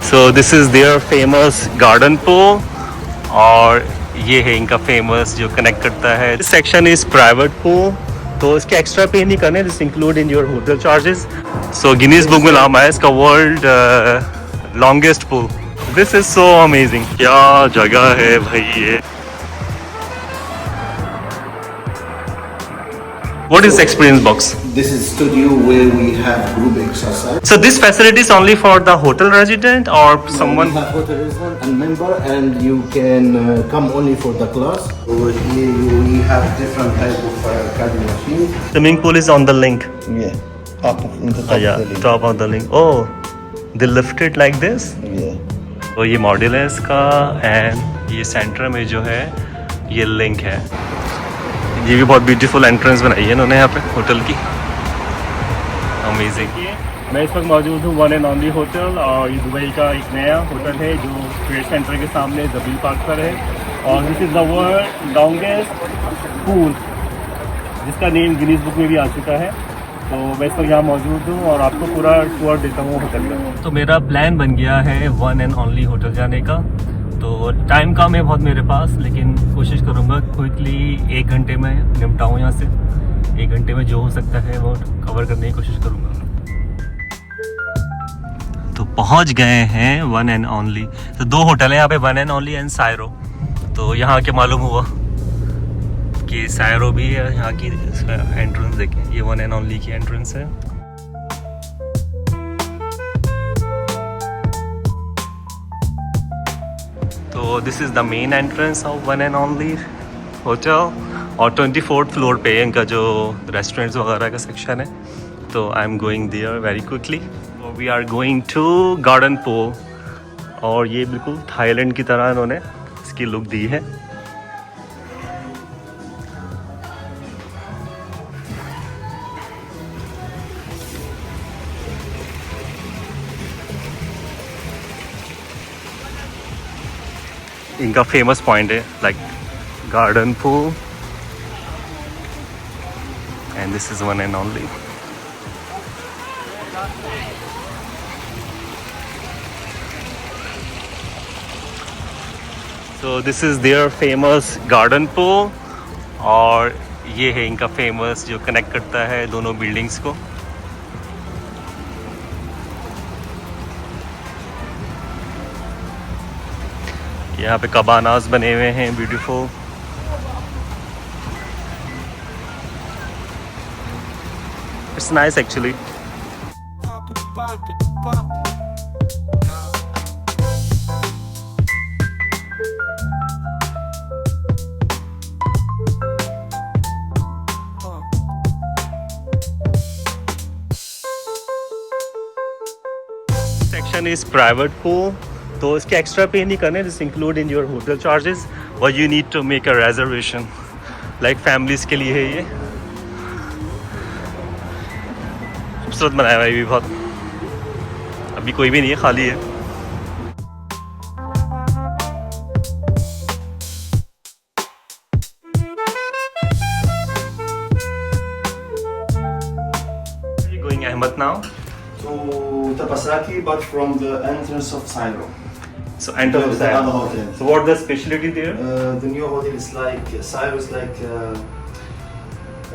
So this is their famous garden pool और ये है इनका फेमस जो कनेक्ट करता है. This section is private pool. तो इसके एक्स्ट्रा पे नहीं करने, this include in your hotel charges. So Guinness book में नाम आया इसका world longest pool. This is so amazing. क्या जगह है भाई ये. What is experience box? This is studio where we have group exercise. So this facility is only for the hotel resident or someone? We have hotel resident and member, and you can come only for the class. Over here we have different type of cardio machine. Swimming pool is on the link. Yeah, up in the top Yeah, of the link. top of the link. Oh, they lift it like this. Yeah. तो ये model है इसका and ये centre में जो है ये link है. ये भी बहुत ब्यूटीफुल एंट्रेंस बनाई है इन्होंने यहाँ पे होटल की. अमेजिंग. मैं इस वक्त मौजूद हूँ वन एंड ओनली होटल और ये दुबई का एक नया होटल है जो ट्रेड सेंटर के सामने जबील पार्क पर है. और this is the world longest pool जिसका नेम गिनीज बुक में भी आ चुका है. तो मैं इस वक्त यहाँ मौजूद हूँ और आपको पूरा टूर देता हूँ होटल का. तो मेरा प्लान बन गया है वन एंड ओनली होटल जाने का. तो टाइम कम है बहुत मेरे पास, लेकिन कोशिश करूँगा क्विकली 1 घंटे में निपटाऊँ यहाँ से. 1 घंटे में जो हो सकता है वो कवर करने की कोशिश करूँगा. तो पहुँच गए हैं वन एंड ओनली. तो 2 होटल है यहाँ पे, one and only and Syro. तो यहाँ के मालूम हुआ कि सायरो भी है. यहाँ की एंट्रेंस देखें, ये वन एंड ओनली की एंट्रेंस है. तो this is the main entrance of one and only hotel. और 24th फ्लोर पे इनका जो रेस्टोरेंट्स वगैरह का सेक्शन है. तो I am going there very quickly. We are going to garden pool. और ये बिल्कुल थाईलैंड की तरह इन्होंने इसकी लुक दी है. इनका फेमस पॉइंट है like garden pool and this is one and only. So this is their famous garden pool और ये है इनका फेमस जो कनेक्ट करता है दोनों बिल्डिंग्स को. यहाँ पे कबानास बने हुए हैं beautiful. It's nice actually. Section is private pool. तो इसके एक्स्ट्रा पे नहीं करने, this include in your hotel charges. और you need to make a reservation like families के लिए है ये. खूबसूरत बनाया हुआ है ये भी बहुत. अभी कोई भी नहीं है, खाली है. Going ahead now. To Tapasaki, but from the entrance of Cairo. So enter There is the another hotel. So what the specialty there? The new hotel is like Cairo is like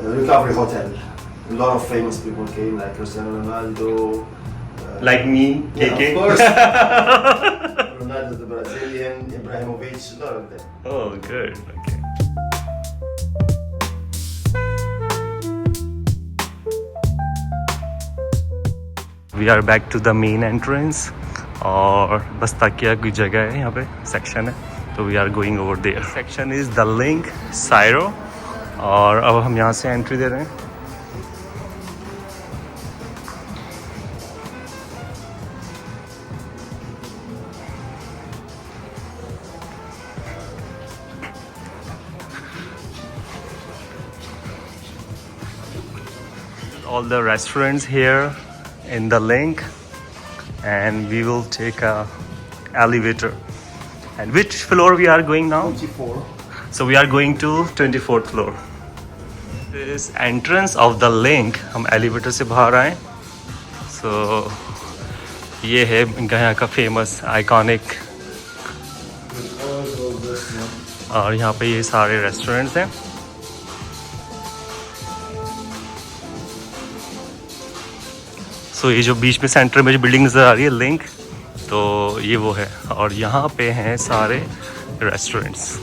recovery hotel. A lot of famous people came, like Cristiano Ronaldo. Like me, Yeah, KK. of course. Ronaldo, the Brazilian, Ibrahimovic, a lot of them. Oh, good. Okay. We are back to the main entrance. और बस ताकिया की जगह है यहाँ पे, section है. तो we are going over there. Section is the link सायरो. और अब हम यहाँ से एंट्री दे रहे हैं. All the restaurants here in the link, and we will take a elevator. And which floor we are going now? 24. So we are going to 24th floor. This entrance of the link. हम elevator से बाहर आए. So ये है इनका यहाँ का famous iconic, और यहाँ पे ये सारे रेस्टोरेंट्स हैं। सो ये जो बीच में सेंटर में जो बिल्डिंग नज़र आ रही है लिंक, तो ये वो है, और यहाँ पे हैं सारे restaurants.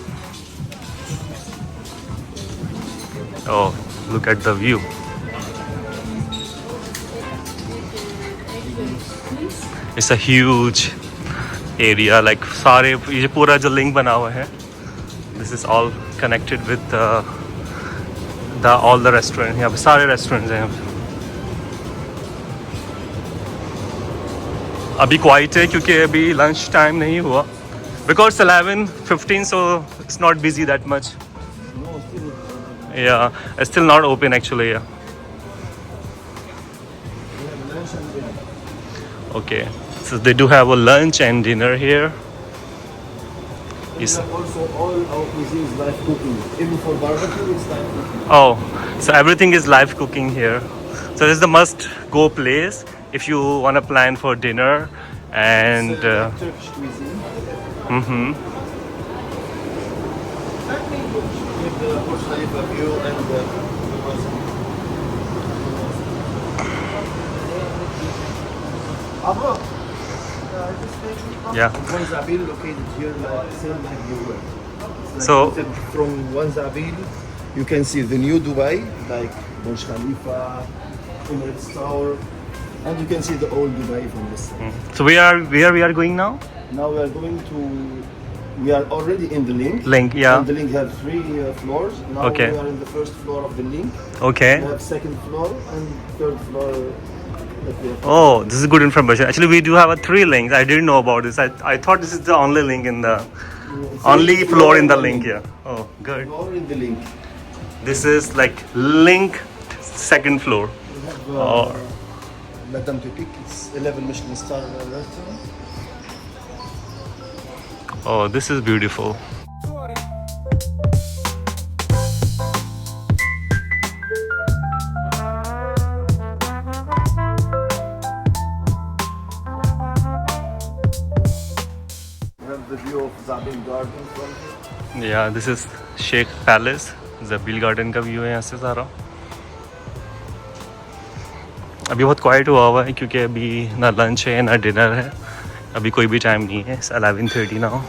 Oh, look at the view. It's a huge area, like सारे ये पूरा जो लिंक बना हुआ है, this is all connected with the all the restaurant. यहाँ पे सारे रेस्टोरेंट्स हैं। अभी क्वाइट है क्योंकि अभी लंच टाइम नहीं हुआ, because 11:15, so it's not busy that much. या स्टिल नॉट ओपन एक्चुअली। या okay, so they do have a lunch and dinner here. Is Also, all our cuisine is live cooking. Even for barbecue, it's live cooking. oh, so everything is live cooking here. So this is the must go place if you want to plan for dinner and It's like Turkish cuisine with the Burj Khalifa view and the yeah. One Zabil located here, like same like you were. It's like So from one Zabil, you can see the new Dubai, like Burj Khalifa, Emirates Tower, and you can see the old Dubai from this side. so where we are going now? Now we are going to. We are already in the link. Link, yeah. And the link has 3 floors. Now Okay. we are in the first floor of the link. Okay. We have second floor and third floor. That we have. Oh, this is good information. Actually, we do have a 3 links. I didn't know about this. I thought this is the only link in the only floor in the link here. Oh, good. Floor in the link. This is like link second floor. We have Oh. Madame Tupik. It's 11 Michelin star restaurant. Oh, this is beautiful. We have the view of Zabil Garden from here. Yeah, this is Sheikh Palace. Zabeel garden का view है यहाँ से सारा। अभी बहुत quite हुआ हुआ है क्योंकि अभी ना लंच है ना डिनर है, अभी कोई भी टाइम नहीं है। It's 11:30 now.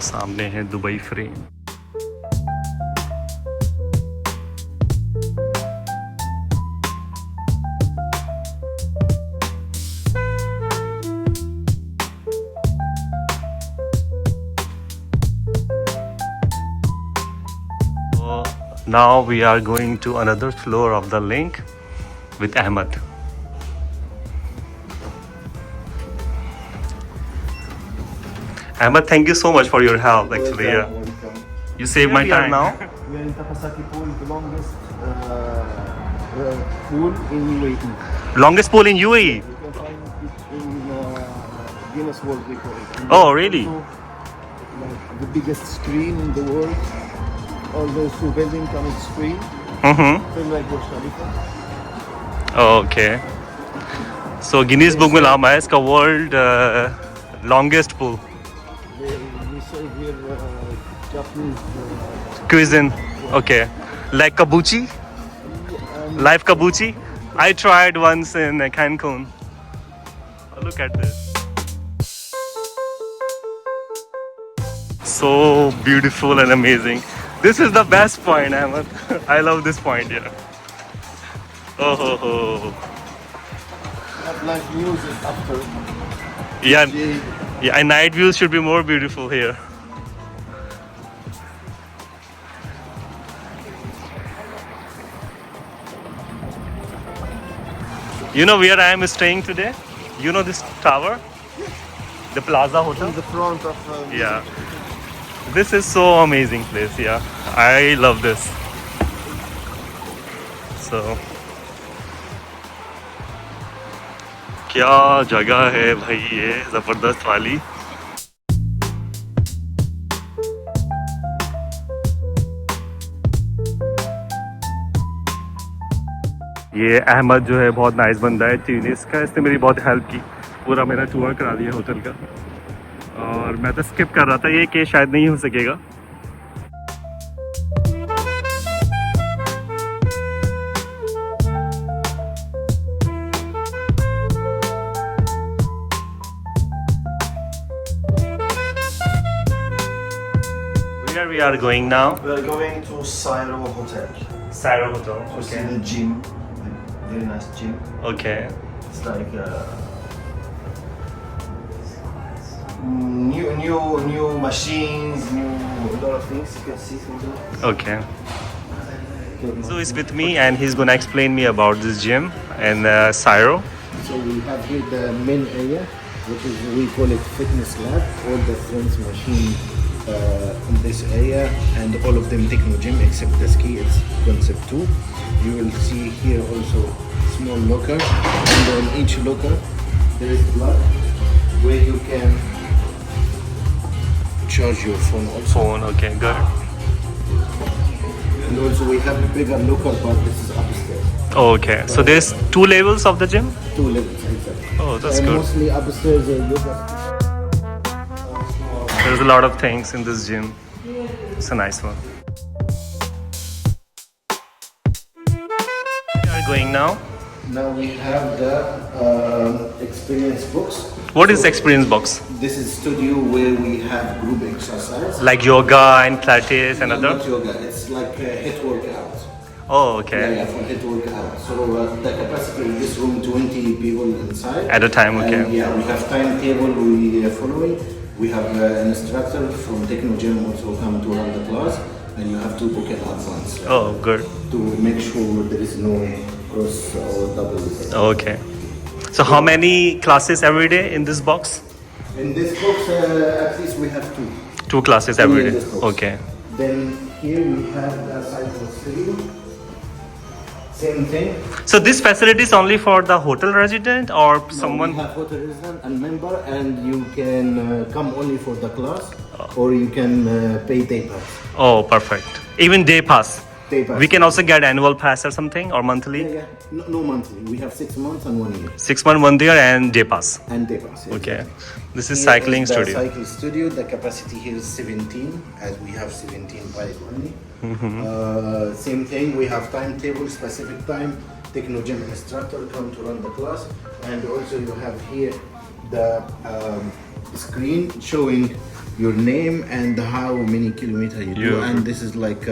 सामने है Dubai frame. Now we are going to another floor of the link with Ahmed. Ahmed, thank you so much for your help. Actually, yeah. Welcome. You saved my time now. We are in Tapasaki Pool, the longest pool in UAE. Longest pool in UAE. You can find it in Guinness World Record. Oh, really? Also, like the biggest screen in the world. All those 2 buildings come with screen. Same like Burj Khalifa. Okay. So Guinness Book में नाम है इसका world longest pool. We serve here Japanese Cuisine. Okay. Like kabuchi? and Live kabuchi? I tried once in Cancun. Oh, look at this. So beautiful and amazing. This is the best point, Ahmed. I love this point here. Oh, ho, ho. have live music after. Yeah, DJ. yeah, and night views should be more beautiful here. You know where I am staying today? You know this tower? The Plaza Hotel? In the front of. Yeah. This is so amazing place. Yeah, I love this. So, क्या जगह है भाई ये जबरदस्त वाली। ये अहमद जो है बहुत नाइस बंदा है ट्यूनिस का, इसने मेरी बहुत हेल्प की, पूरा मेरा टूर करा दिया होटल का। और मैं तो स्किप कर रहा था ये कि शायद नहीं हो सकेगा। Where we are going now? We are going to Sairo Hotel. Sairo Hotel. To see the gym, very nice gym. Okay. It's like new machines, new a lot of things you can see through there. Okay. So he's with me and he's gonna explain me about this gym and Sairo. So we have here the main area, which is we call it fitness lab. All the friends machine in this area, and all of them Techno Gym except the ski. It's Concept 2. You will see here also small locker, and on each locker there is plug where you can charge your phone also. Phone. Okay. Good. And also we have a bigger locker, but this is upstairs. Okay. So there's 2 levels of the gym. 2 levels, exactly. Oh, that's And good. mostly upstairs yoga. There's a lot of things in this gym. It's a nice one. We are going now. Now we have the experience books. What is experience box? This is studio where we have group exercise. Like yoga and Pilates and No, other? not yoga. It's like a HIIT workout. Oh, Yeah, okay. yeah, for HIIT workout. So the capacity in this room 20 people inside. At a time, okay. And, yeah, we have timetable we are following. We have an instructor from Techno Gym also come to run the class, and you have to book it advance Oh, good. to make sure there is no cross or double. Okay. So how many classes every day in this box? In this box, at least we have 2. 2 classes Two every in day. this box. Okay. Then here we have the cycle studio. Same thing. So this facility is only for the hotel resident or someone? We have hotel resident and member, and you can come only for the class, or you can pay day pass. Oh, perfect. Even day pass. Day pass. We can also get annual pass or something or monthly. Yeah, yeah. No monthly. We have 6 months and 1 year. 6 months, 1 year and day pass. And day pass. Okay. exactly. This is Here cycling the studio. Cycle studio. The capacity here is 17, as we have 17 bike only. Same thing. We have timetable, specific time. Techno Gym instructor come to run the class, and also you have here the screen showing your name and how many kilometers you do, Yeah. and this is like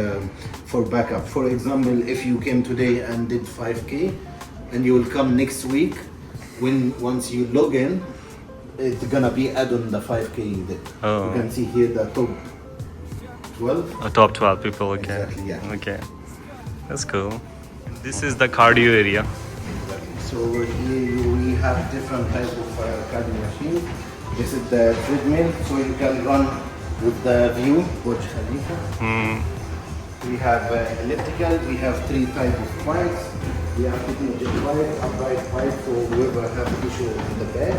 for backup. For example, if you came today and did 5K, and you will come next week, once you log in, it's gonna be add on the 5K you did. Oh. You can see here the top 12. Top 12 people, okay. Exactly, yeah. Okay. That's cool. This is the cardio area. So here we have different type of cardio machine. This is the treadmill, so you can run with the view, Burj Khalifa. We have elliptical. We have 3 type of bikes. We have technology bike, upright bike for whoever have issue in the back,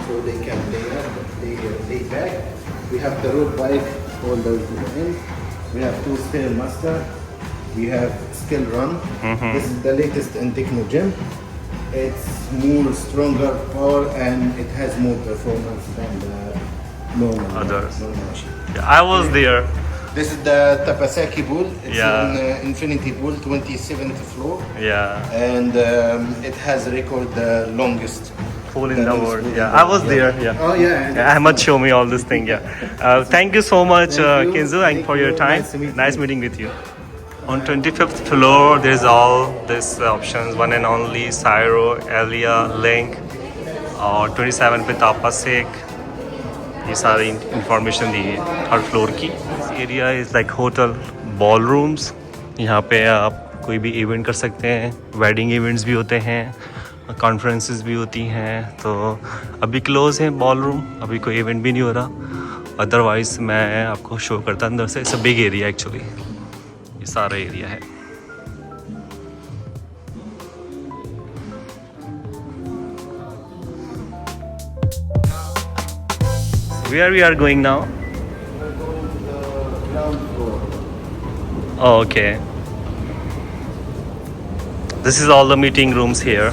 so they can lay back. We have the road bike all the way to the end. We have 2 Stairmaster. We have Skill Run. This is the latest in Techno Gym. It's more stronger power and it has more performance than the normal Others. normal machine. Yeah, I was there. This is the Tapasaki pool. It's Yeah. an infinity pool, 27th floor, Yeah. and it has record the longest Pool in the longest world. pool in Yeah, the I was world. there. Yeah. Oh yeah. Yeah, Ahmad show me all this thing. Yeah. Thank you so much, Thank you. Kenzo, and Thank for your you. time. Nice to meet Nice you. meeting with you. On 25th floor, there's all these options. One and only Sairo, Elia, Link, और 27 पे तापासेक. ये सारी information दी है हर floor की. Area is like hotel ball rooms. यहाँ पे आप कोई भी इवेंट कर सकते हैं. वेडिंग इवेंट्स भी होते हैं, कॉन्फ्रेंसेस भी होती हैं. तो अभी क्लोज है बॉल रूम, अभी कोई इवेंट भी नहीं हो रहा. अदरवाइज मैं आपको शो करता अंदर से. It's a big area actually. ये सारा एरिया है. Where we are going now? We're going to the ground floor. Oh, okay. This is all the meeting rooms here.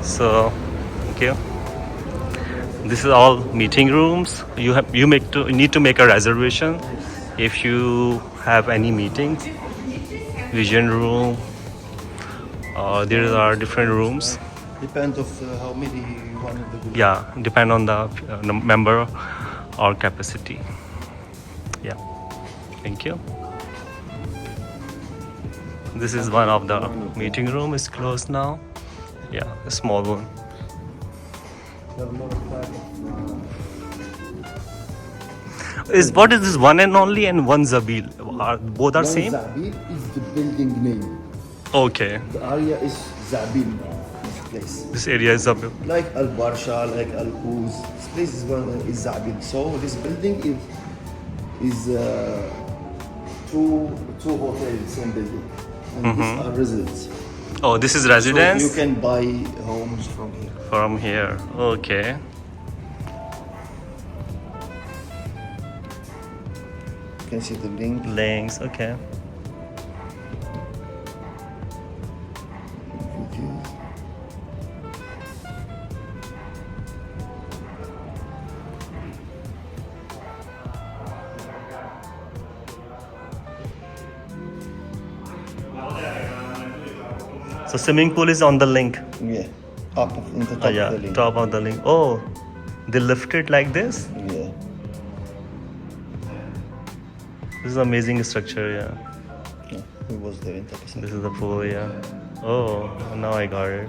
So, okay. This is all meeting rooms. You need to make a reservation if you have any meetings. Vision room. There are different rooms. Depends of how many you want to do. Yeah, depend on the member or capacity. Yeah, thank you. This is one of the meeting room is closed now. Yeah, a small one. What is this one and only and one Zabil? Both are same? Zabil is the building name. Okay. The area is Zabil, this place. This area is Zabil. Like Al Barsha, like Al Quz. This place is Zabil. So this building is two hotels, same building. And these are residents. Oh, this is So residence you can buy homes from here. from here. Okay. You can see the link. Links. Okay. So swimming pool is on the link. Yeah, up in the top Yeah, of the link. top of the link. Oh, they lift it like this. Yeah. This is amazing structure. Yeah. Yeah, we was there in Tapasar. This is the pool. Yeah. Oh, now I got it.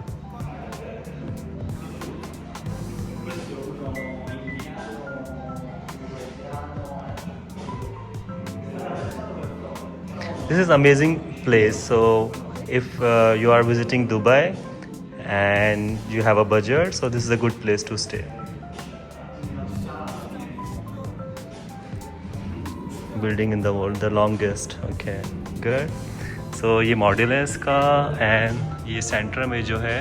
This is amazing place. So if you are visiting Dubai and you have a budget, so this is a good place to stay. Building in the world, the longest. Okay, good. So ये model है इसका and ये centre में जो है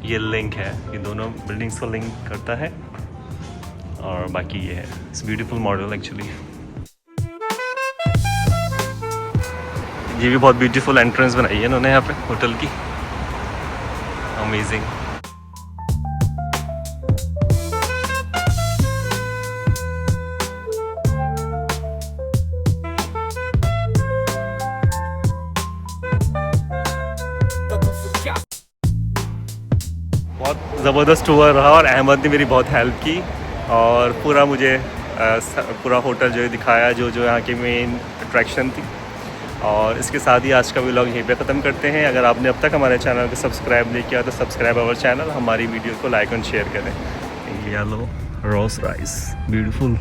ये link है, ये दोनों बिल्डिंग्स को लिंक करता है और बाकी ये है. It's beautiful model actually. ये भी बहुत ब्यूटीफुल एंट्रेंस बनाई है इन्होंने यहाँ पे होटल की. अमेजिंग. बहुत ज़बरदस्त टूर रहा और अहमद ने मेरी बहुत हेल्प की और पूरा मुझे पूरा होटल जो है दिखाया, जो यहाँ की मेन अट्रैक्शन थी. और इसके साथ ही आज का व्लॉग यहीं पे ख़त्म करते हैं. अगर आपने अब तक हमारे चैनल को सब्सक्राइब नहीं किया तो सब्सक्राइब आवर चैनल, हमारी वीडियो को लाइक और शेयर करें. येलो रोज राइस ब्यूटीफुल.